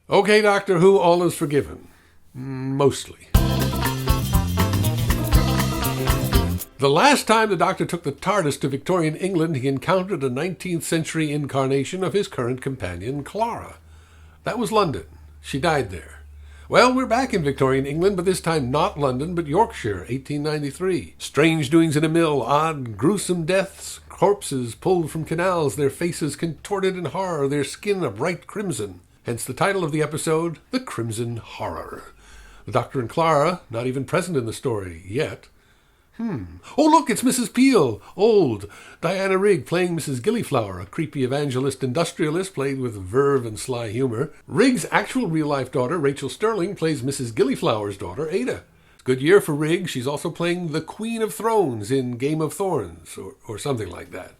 Okay, Doctor Who, all is forgiven. Mostly. The last time the Doctor took the TARDIS to Victorian England, he encountered a 19th century incarnation of his current companion, Clara. That was London. She died there. Well, we're back in Victorian England, but this time not London, but Yorkshire, 1893. Strange doings in a mill, odd, gruesome deaths, corpses pulled from canals, their faces contorted in horror, their skin a bright crimson. Hence the title of the episode, The Crimson Horror. The Doctor and Clara, not even present in the story yet. Oh, look, it's Mrs. Peel, old. Diana Rigg playing Mrs. Gillyflower, a creepy evangelist industrialist played with verve and sly humor. Rigg's actual real-life daughter, Rachel Sterling, plays Mrs. Gillyflower's daughter, Ada. Good year for Rigg. She's also playing the Queen of Thrones in Game of Thorns, or something like that.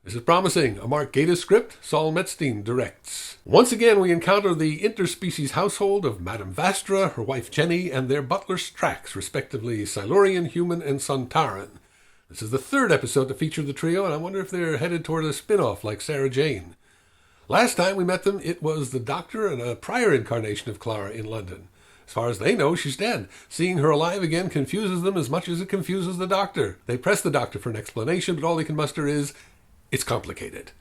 This is promising. A Mark Gatiss script, Saul Metzstein directs. Once again, we encounter the interspecies household of Madame Vastra, her wife Jenny, and their butler Strax, respectively Silurian, Human, and Sontaran. This is the third episode to feature the trio, and I wonder if they're headed toward a spin-off like Sarah Jane. Last time we met them, it was the Doctor and a prior incarnation of Clara in London. As far as they know, she's dead. Seeing her alive again confuses them as much as it confuses the Doctor. They press the Doctor for an explanation, but all they can muster is, it's complicated.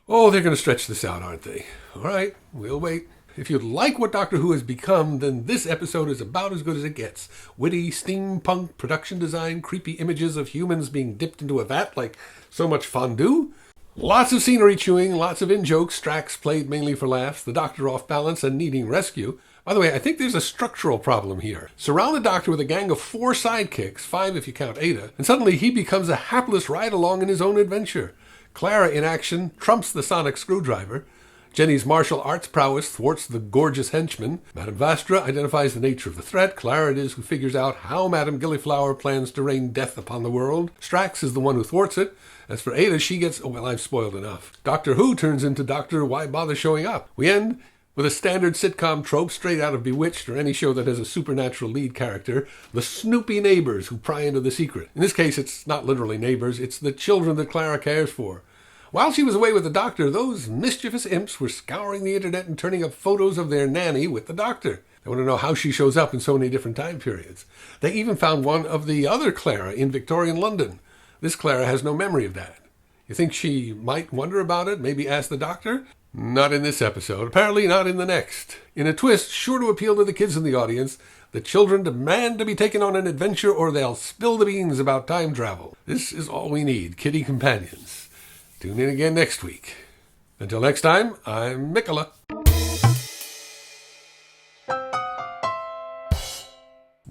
Oh, they're going to stretch this out, aren't they? All right, we'll wait. If you'd like what Doctor Who has become, then this episode is about as good as it gets. Witty, steampunk, production design, creepy images of humans being dipped into a vat like so much fondue. Lots of scenery chewing, lots of in-jokes, Strax played mainly for laughs, the Doctor off balance and needing rescue. By the way, I think there's a structural problem here. Surround the Doctor with a gang of 4 sidekicks, 5 if you count Ada, and suddenly he becomes a hapless ride-along in his own adventure. Clara in action trumps the sonic screwdriver. Jenny's martial arts prowess thwarts the gorgeous henchman. Madame Vastra identifies the nature of the threat. Clara it is who figures out how Madame Gillyflower plans to rain death upon the world. Strax is the one who thwarts it. As for Ada, she gets... Oh, well, I've spoiled enough. Doctor Who turns into Doctor Why Bother Showing Up. We end with a standard sitcom trope straight out of Bewitched or any show that has a supernatural lead character, the snoopy neighbors who pry into the secret. In this case, it's not literally neighbors, it's the children that Clara cares for. While she was away with the Doctor, those mischievous imps were scouring the internet and turning up photos of their nanny with the Doctor. They want to know how she shows up in so many different time periods. They even found one of the other Clara in Victorian London. This Clara has no memory of that. You think she might wonder about it, maybe ask the Doctor? Not in this episode, apparently not in the next. In a twist sure to appeal to the kids in the audience, the children demand to be taken on an adventure or they'll spill the beans about time travel. This is all we need, kiddie companions. Tune in again next week. Until next time, I'm Mikola.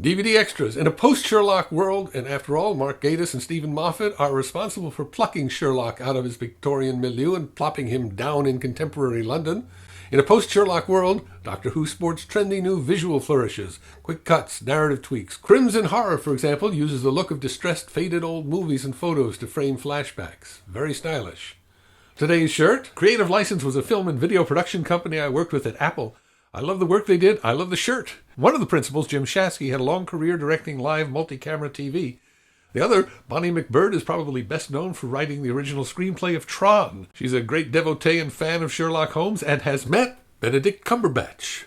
DVD extras. In a post-Sherlock world, and after all, Mark Gatiss and Stephen Moffat are responsible for plucking Sherlock out of his Victorian milieu and plopping him down in contemporary London. In a post-Sherlock world, Doctor Who sports trendy new visual flourishes, quick cuts, narrative tweaks. Crimson Horror, for example, uses the look of distressed, faded old movies and photos to frame flashbacks. Very stylish. Today's shirt. Creative License was a film and video production company I worked with at Apple. I love the work they did. I love the shirt. One of the principals, Jim Shasky, had a long career directing live multi-camera TV. The other, Bonnie McBird, is probably best known for writing the original screenplay of Tron. She's a great devotee and fan of Sherlock Holmes and has met Benedict Cumberbatch.